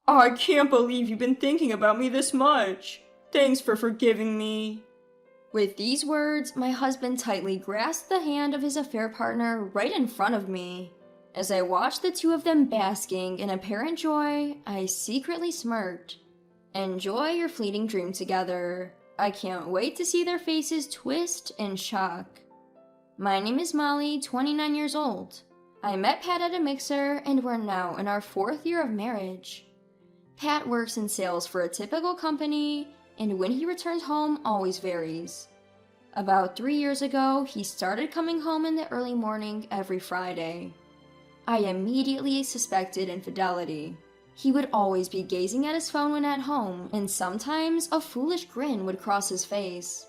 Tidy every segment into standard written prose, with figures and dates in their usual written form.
I can't believe you've been thinking about me this much. Thanks for forgiving me. With these words, my husband tightly grasped the hand of his affair partner right in front of me. As I watched the two of them basking in apparent joy, I secretly smirked. Enjoy your fleeting dream together. I can't wait to see their faces twist in shock. My name is Molly, 29 years old. I met Pat at a mixer, and we're now in our 4th year of marriage. Pat works in sales for a typical company, and when he returns home always varies. About 3 years ago, he started coming home in the early morning every Friday. I immediately suspected infidelity. He would always be gazing at his phone when at home, and sometimes a foolish grin would cross his face.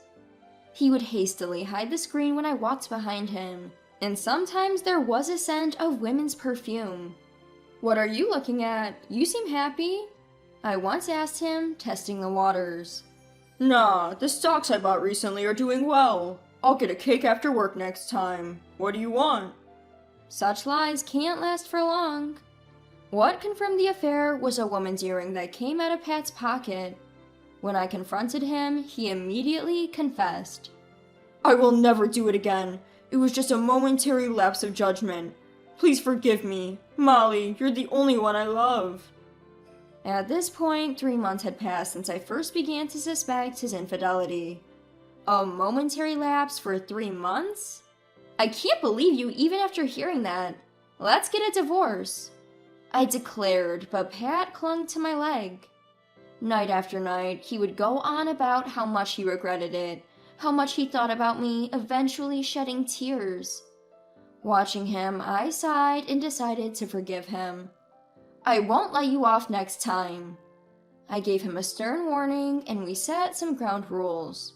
He would hastily hide the screen when I walked behind him, and sometimes there was a scent of women's perfume. "What are you looking at? You seem happy," I once asked him, testing the waters. Nah, the stocks I bought recently are doing well. I'll get a cake after work next time. What do you want? Such lies can't last for long. What confirmed the affair was a woman's earring that came out of Pat's pocket. When I confronted him, he immediately confessed. I will never do it again. It was just a momentary lapse of judgment. Please forgive me. Molly, you're the only one I love. At this point, 3 months had passed since I first began to suspect his infidelity. A momentary lapse for 3 months? I can't believe you even after hearing that. Let's get a divorce, I declared, but Pat clung to my leg. Night after night, he would go on about how much he regretted it, how much he thought about me, eventually shedding tears. Watching him, I sighed and decided to forgive him. I won't let you off next time. I gave him a stern warning, and we set some ground rules.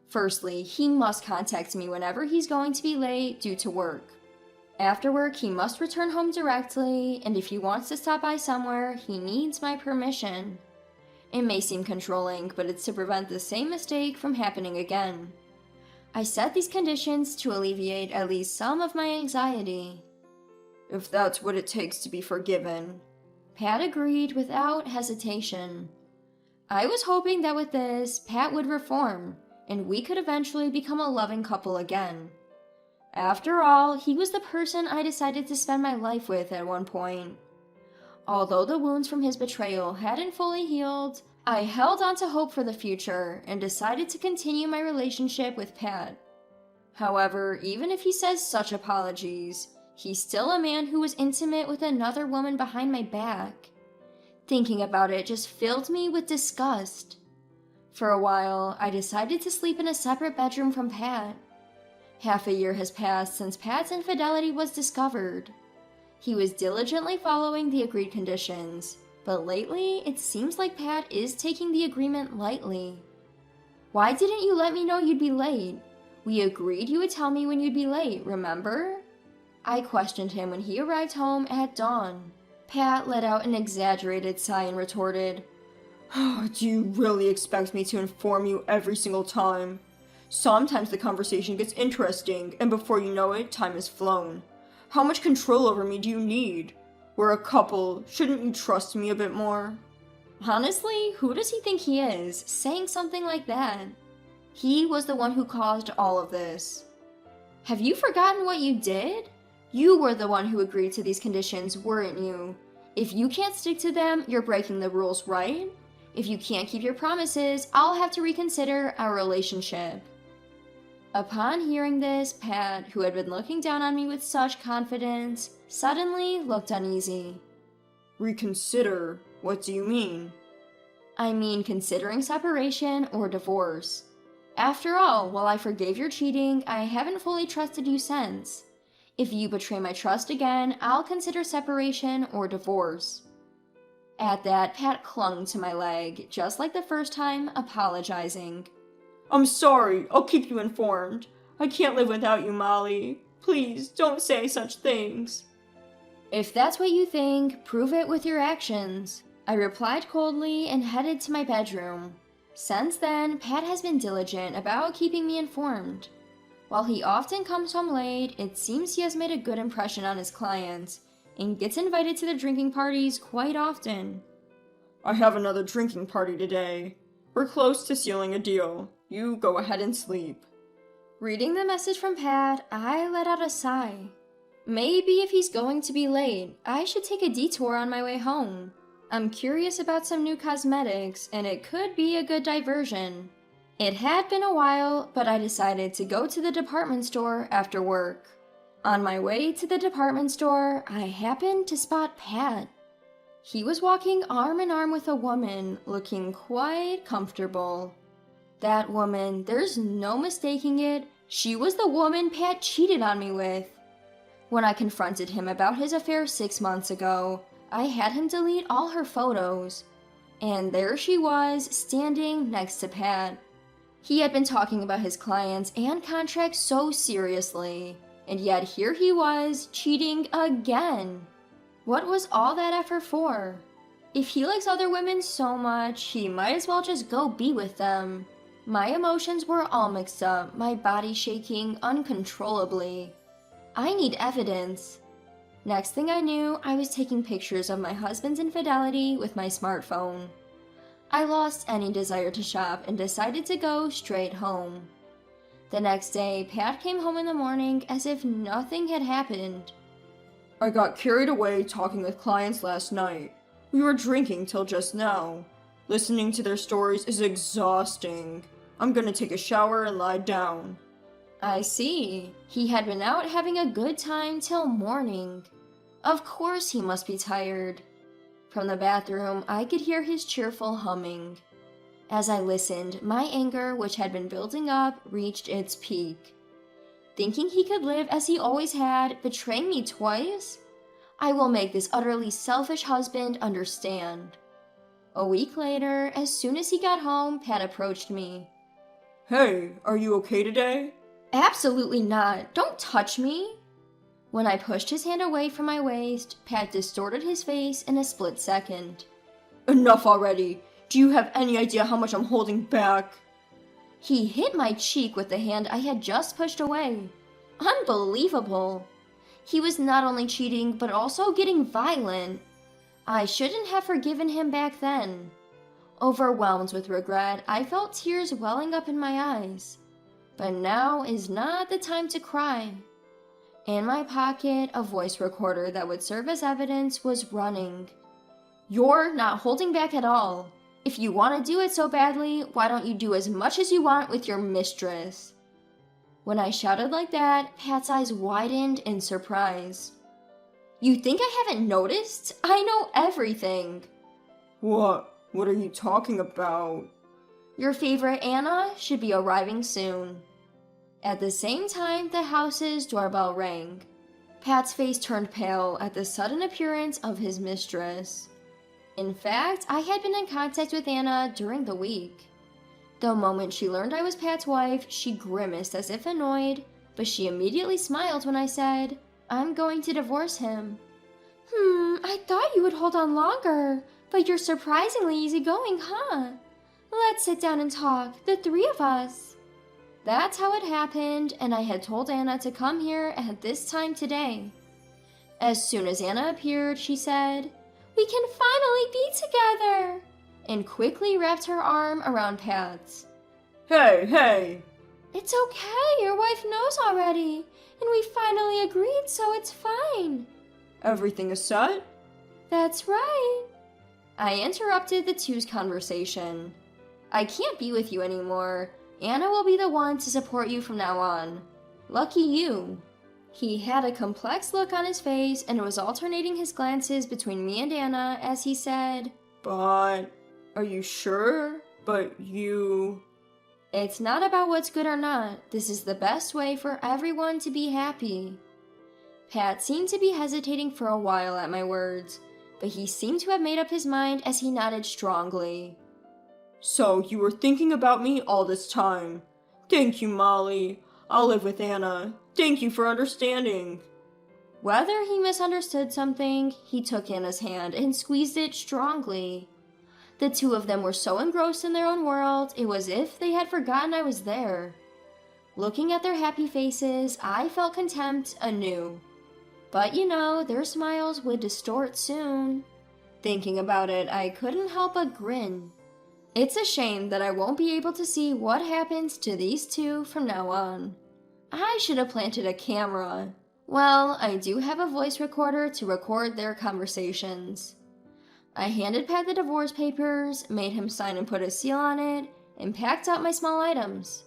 Firstly, he must contact me whenever he's going to be late due to work. After work, he must return home directly, and if he wants to stop by somewhere, he needs my permission. It may seem controlling, but it's to prevent the same mistake from happening again. I set these conditions to alleviate at least some of my anxiety. If that's what it takes to be forgiven. Pat agreed without hesitation. I was hoping that with this, Pat would reform, and we could eventually become a loving couple again. After all, he was the person I decided to spend my life with at one point. Although the wounds from his betrayal hadn't fully healed, I held on to hope for the future and decided to continue my relationship with Pat. However, even if he says such apologies, he's still a man who was intimate with another woman behind my back. Thinking about it just filled me with disgust. For a while, I decided to sleep in a separate bedroom from Pat. Half a year has passed since Pat's infidelity was discovered. He was diligently following the agreed conditions, but lately it seems like Pat is taking the agreement lightly. Why didn't you let me know you'd be late? We agreed you would tell me when you'd be late, remember? I questioned him when he arrived home at dawn. Pat let out an exaggerated sigh and retorted, Do you really expect me to inform you every single time? Sometimes the conversation gets interesting, and before you know it, time has flown. How much control over me do you need? We're a couple. Shouldn't you trust me a bit more? Honestly, who does he think he is, saying something like that? He was the one who caused all of this. Have you forgotten what you did? You were the one who agreed to these conditions, weren't you? If you can't stick to them, you're breaking the rules, right? If you can't keep your promises, I'll have to reconsider our relationship. Upon hearing this, Pat, who had been looking down on me with such confidence, suddenly looked uneasy. Reconsider? What do you mean? I mean considering separation or divorce. After all, while I forgave your cheating, I haven't fully trusted you since. If you betray my trust again, I'll consider separation or divorce. At that, Pat clung to my leg, just like the first time, apologizing. I'm sorry. I'll keep you informed. I can't live without you, Molly. Please, don't say such things. If that's what you think, prove it with your actions. I replied coldly and headed to my bedroom. Since then, Pat has been diligent about keeping me informed. While he often comes home late, it seems he has made a good impression on his clients and gets invited to their drinking parties quite often. I have another drinking party today. We're close to sealing a deal. You go ahead and sleep. Reading the message from Pat, I let out a sigh. Maybe if he's going to be late, I should take a detour on my way home. I'm curious about some new cosmetics, and it could be a good diversion. It had been a while, but I decided to go to the department store after work. On my way to the department store, I happened to spot Pat. He was walking arm in arm with a woman, looking quite comfortable. That woman, there's no mistaking it, she was the woman Pat cheated on me with. When I confronted him about his affair 6 months ago, I had him delete all her photos. And there she was, standing next to Pat. He had been talking about his clients and contracts so seriously, and yet here he was, cheating again. What was all that effort for? If he likes other women so much, he might as well just go be with them. My emotions were all mixed up, my body shaking uncontrollably. I need evidence. Next thing I knew, I was taking pictures of my husband's infidelity with my smartphone. I lost any desire to shop and decided to go straight home. The next day, Pat came home in the morning as if nothing had happened. I got carried away talking with clients last night. We were drinking till just now. Listening to their stories is exhausting. I'm gonna take a shower and lie down. I see. He had been out having a good time till morning. Of course he must be tired. From the bathroom, I could hear his cheerful humming. As I listened, my anger, which had been building up, reached its peak. Thinking he could live as he always had, betraying me twice? I will make this utterly selfish husband understand. A week later, as soon as he got home, Pat approached me. Hey, are you okay today? Absolutely not. Don't touch me. When I pushed his hand away from my waist, Pat distorted his face in a split second. Enough already. Do you have any idea how much I'm holding back? He hit my cheek with the hand I had just pushed away. Unbelievable. He was not only cheating, but also getting violent. I shouldn't have forgiven him back then. Overwhelmed with regret, I felt tears welling up in my eyes. But now is not the time to cry. In my pocket, a voice recorder that would serve as evidence was running. You're not holding back at all. If you want to do it so badly, why don't you do as much as you want with your mistress? When I shouted like that, Pat's eyes widened in surprise. You think I haven't noticed? I know everything. What? What are you talking about? Your favorite Anna should be arriving soon. At the same time, the house's doorbell rang. Pat's face turned pale at the sudden appearance of his mistress. In fact, I had been in contact with Anna during the week. The moment she learned I was Pat's wife, she grimaced as if annoyed, but she immediately smiled when I said, I'm going to divorce him. I thought you would hold on longer, but you're surprisingly easygoing, huh? Let's sit down and talk, the three of us. That's how it happened, and I had told Anna to come here at this time today. As soon as Anna appeared, she said, We can finally be together, and quickly wrapped her arm around Pat's. Hey! It's okay, your wife knows already, and we finally agreed, so it's fine. Everything is set? That's right. I interrupted the two's conversation. I can't be with you anymore. Anna will be the one to support you from now on. Lucky you. He had a complex look on his face and was alternating his glances between me and Anna as he said, But, are you sure? But you... It's not about what's good or not. This is the best way for everyone to be happy. Pat seemed to be hesitating for a while at my words, but he seemed to have made up his mind as he nodded strongly. So, you were thinking about me all this time. Thank you, Molly. I'll live with Anna. Thank you for understanding. Whether he misunderstood something, he took Anna's hand and squeezed it strongly. The two of them were so engrossed in their own world, it was as if they had forgotten I was there. Looking at their happy faces, I felt contempt anew. But their smiles would distort soon. Thinking about it, I couldn't help but grin. It's a shame that I won't be able to see what happens to these two from now on. I should have planted a camera. Well, I do have a voice recorder to record their conversations. I handed Pat the divorce papers, made him sign and put a seal on it, and packed up my small items.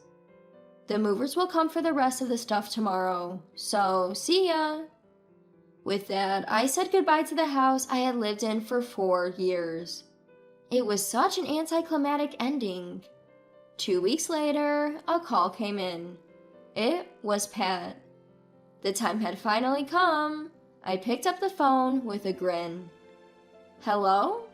The movers will come for the rest of the stuff tomorrow, so see ya! With that, I said goodbye to the house I had lived in for 4 years. It was such an anticlimactic ending. 2 weeks later, a call came in. It was Pat. The time had finally come. I picked up the phone with a grin. Hello?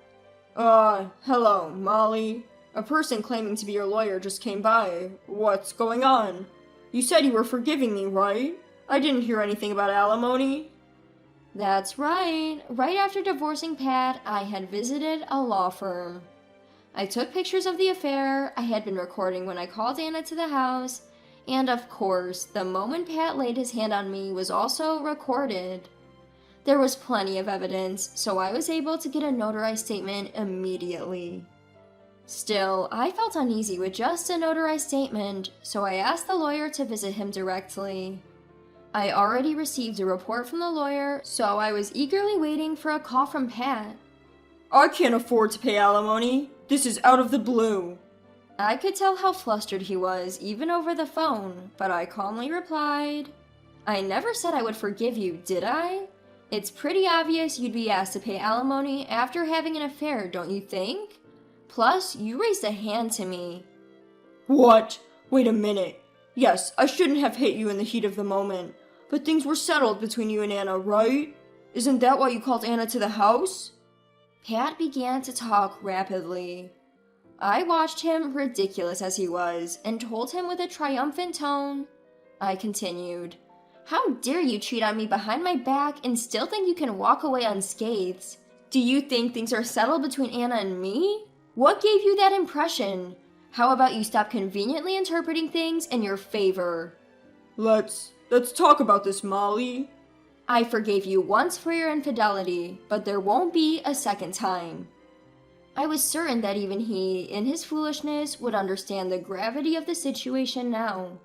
Hello, Molly. A person claiming to be your lawyer just came by. What's going on? You said you were forgiving me, right? I didn't hear anything about alimony. That's right. Right after divorcing Pat, I had visited a law firm. I took pictures of the affair I had been recording when I called Anna to the house, and of course, the moment Pat laid his hand on me was also recorded. There was plenty of evidence, so I was able to get a notarized statement immediately. Still, I felt uneasy with just a notarized statement, so I asked the lawyer to visit him directly. I already received a report from the lawyer, so I was eagerly waiting for a call from Pat. I can't afford to pay alimony. This is out of the blue. I could tell how flustered he was, even over the phone, but I calmly replied, I never said I would forgive you, did I? It's pretty obvious you'd be asked to pay alimony after having an affair, don't you think? Plus, you raised a hand to me. What? Wait a minute. Yes, I shouldn't have hit you in the heat of the moment, but things were settled between you and Anna, right? Isn't that why you called Anna to the house? Pat began to talk rapidly. I watched him, ridiculous as he was, and told him with a triumphant tone. I continued, How dare you cheat on me behind my back and still think you can walk away unscathed? Do you think things are settled between Anna and me? What gave you that impression? How about you stop conveniently interpreting things in your favor? Let's talk about this, Molly. I forgave you once for your infidelity, but there won't be a second time. I was certain that even he, in his foolishness, would understand the gravity of the situation now.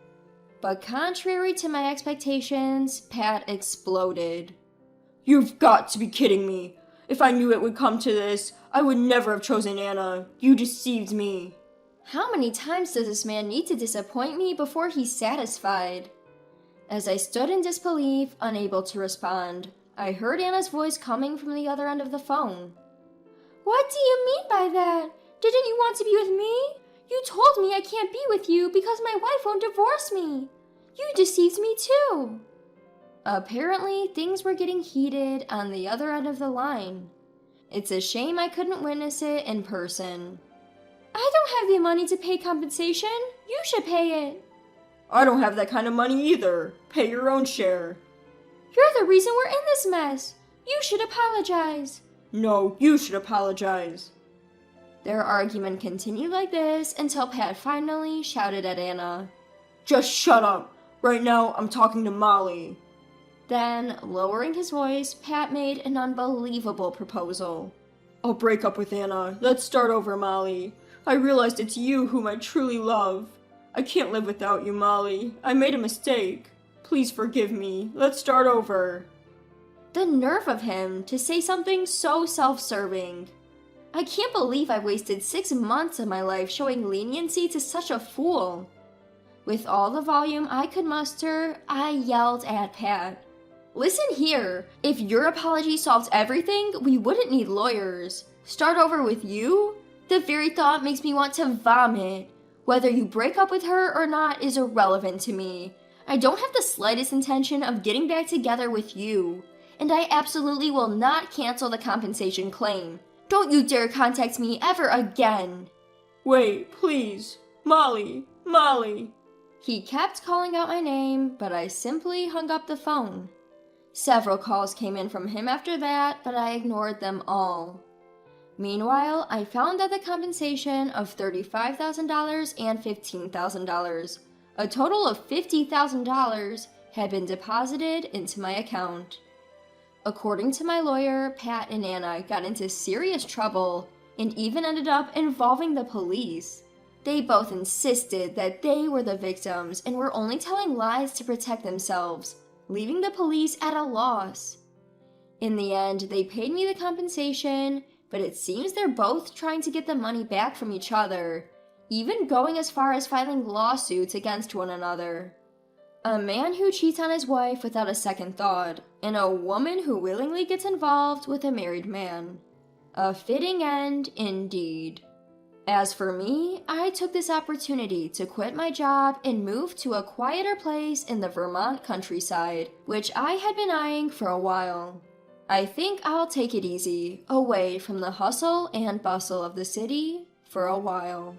But contrary to my expectations, Pat exploded. You've got to be kidding me. If I knew it would come to this, I would never have chosen Anna. You deceived me. How many times does this man need to disappoint me before he's satisfied? As I stood in disbelief, unable to respond, I heard Anna's voice coming from the other end of the phone. What do you mean by that? Didn't you want to be with me? You told me I can't be with you because my wife won't divorce me. You deceived me too. Apparently, things were getting heated on the other end of the line. It's a shame I couldn't witness it in person. I don't have the money to pay compensation. You should pay it. I don't have that kind of money either. Pay your own share. You're the reason we're in this mess. You should apologize. No, you should apologize. Their argument continued like this until Pat finally shouted at Anna. Just shut up. Right now, I'm talking to Molly. Then, lowering his voice, Pat made an unbelievable proposal. I'll break up with Anna. Let's start over, Molly. I realized it's you whom I truly love. I can't live without you, Molly. I made a mistake. Please forgive me. Let's start over. The nerve of him to say something so self-serving. I can't believe I wasted 6 months of my life showing leniency to such a fool. With all the volume I could muster, I yelled at Pat. Listen here, if your apology solves everything, we wouldn't need lawyers. Start over with you? The very thought makes me want to vomit. Whether you break up with her or not is irrelevant to me. I don't have the slightest intention of getting back together with you. And I absolutely will not cancel the compensation claim. Don't you dare contact me ever again. Wait, please. Molly. He kept calling out my name, but I simply hung up the phone. Several calls came in from him after that, but I ignored them all. Meanwhile, I found out the compensation of $35,000 and $15,000, a total of $50,000, had been deposited into my account. According to my lawyer, Pat and Anna got into serious trouble and even ended up involving the police. They both insisted that they were the victims and were only telling lies to protect themselves, leaving the police at a loss. In the end, they paid me the compensation, but it seems they're both trying to get the money back from each other, even going as far as filing lawsuits against one another. A man who cheats on his wife without a second thought, and a woman who willingly gets involved with a married man. A fitting end, indeed. As for me, I took this opportunity to quit my job and move to a quieter place in the Vermont countryside, which I had been eyeing for a while. I think I'll take it easy, away from the hustle and bustle of the city for a while.